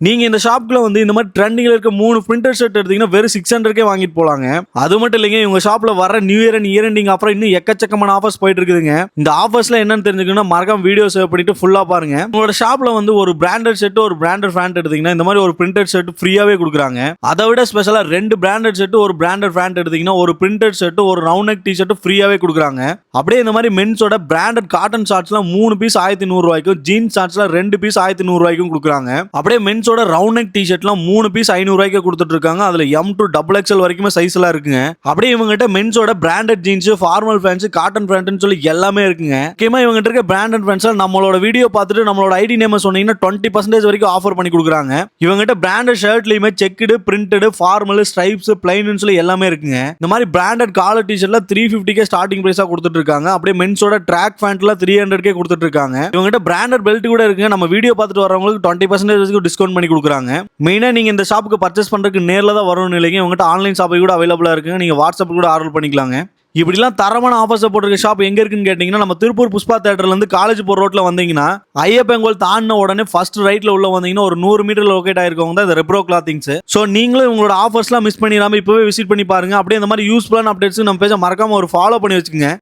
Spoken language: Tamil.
நீங்க இந்த ஷாப்ல வந்து இந்த மாதிரி ட்ரெண்டிங்ல இருக்க 3 பிரிண்டர் ஷர்ட் எடுத்தீங்கன்னா வெறும் 600 வாங்கிட்டு போலாங்க. அது மட்டும் இல்லைங்க, இவங்க ஷாப்ல வர new year and year ending அப்புறம் இன்னும் எக்கச்சக்கமான ஆஃபர்ஸ் போயிட்டு இருக்குதுங்க. இந்த ஆஃபர்ஸ்ல என்னன்னு தெரிஞ்சுக்கணும்னா மறக்காம வீடியோ சேவ் பண்ணிட்டு ஃபுல்லா பாருங்க. உங்களோட ஷாப்ல வந்து ஒரு பிராண்டட் ஷர்ட் ஒரு பிராண்டட் பேண்ட் எடுத்தீங்கன்னா இந்த மாதிரி ஒரு பிரிண்டட் ஷர்ட் ஃப்ரீயாவே கொடுக்குறாங்க. அதை விட ஸ்பெஷலா 2 பிராண்டட் ஷர்ட் ஒரு பிராண்டட் பேண்ட் எடுத்தீங்கன்னா ஒரு பிரிண்டட் ஷர்ட் ஒரு ரவுண்ட் நெக் டி ஷர்ட் ஃப்ரீயாவே கொடுக்குறாங்க. அப்படியே இந்த மாதிரி மென்ஸோட பிராண்டட் காட்டன் ஷார்ட்ஸ்லாம் 3 பீஸ் 1100 ரூபாய்க்கும் ஜீன்ஸ் ஷார்ட்ஸ்லாம் 2 பீஸ் 1100 ரூபாய்க்கும் கொடுக்குறாங்க. அப்படியே மென்ஸோட ரவுண்ட் நெக் டி ஷர்ட்லாம் 3 பீஸ் 500 ரூபாய்க்கு கொடுத்துட்டு இருக்காங்க. அதுல M to XXL வரைக்குமே சைஸ் எல்லாம் இருக்குங்க. அப்படியே இவங்ககிட்ட மென்ஸோட branded jeans formal pants cotton பேண்ட்னு சொல்லி எல்லாமே இருக்குங்க. முக்கியமா இவங்ககிட்ட இருக்க பிராண்டட் பேண்ட்ஸ் நம்மளோட வீடியோ பார்த்துட்டு நம்மளோட ஐடி நேம் சொன்னீங்கன்னா 20% வரைக்கும் ஆஃபர் பண்ணி கொடுக்குறாங்க. இவங்ககிட்ட பிராண்டட் ஷர்ட்லயுமே checked printed formal stripes plain சொல்லி எல்லாமே இருக்குங்க. இந்த மாதிரி பிராண்டட் காலர் டி ஷர்ட்ல 350 ஸ்டார்டிங் பிரைஸா கொடுத்துட்டு இருக்காங்க. அப்படியே மென்ஸோட ட்ராக் பேண்ட்ல 300 கொடுத்துட்டு இருக்காங்க. இவங்ககிட்ட பிராண்டட் பெல்ட் கூட இருக்குங்க. நம்ம வீடியோ பார்த்துட்டு வரவங்களுக்கு 20% டிஸ்கவுண்ட் பண்ணி கொடுக்குறாங்க. மெயினா நீங்க இந்த ஷாப்புக்கு பர்ச்சேஸ் பண்றதுக்கு நேர்ல தான் வரணும் இல்லைங்க, இவங்ககிட்ட ஆன்லைன் ஷாப்பிங் கூட அவைலபிளா இருக்குங்க. நீங்க வாட்ஸ்அப் கூட ஆர்டர் பண்ணிக்கலாங்க. இப்படிலாம் தரமான ஆஃபர்ஸ் போட்டிருக்க ஷாப் எங்க இருக்குன்னு கேட்டீங்கன்னா நம்ம திருப்பூர் புஷ்பா தியேட்டர்ல இருந்து காலேஜ் போற ரோட்ல வந்தீங்கன்னா ஐயப்பன் தாண்டின உடனே ஃபர்ஸ்ட் ரைட்ல உள்ள வந்தீங்கன்னா ஒரு 100 மீட்டர் லொகேட் ஆயிருக்கவங்க தான் இந்த ரெப்ரோ கிளாத்திங்ஸ். ஸோ நீங்களும் உங்களோட ஆஃபர்ஸ்லாம் மிஸ் பண்ணிடாம இப்பவே விசிட் பண்ணி பாருங்க. அப்படியே இந்த மாதிரி யூஸ்ஃபுல்லான அப்டேட்ஸ் நம்ம பேஜை மறக்காம ஒரு ஃபாலோ பண்ணி வச்சுக்கோங்க.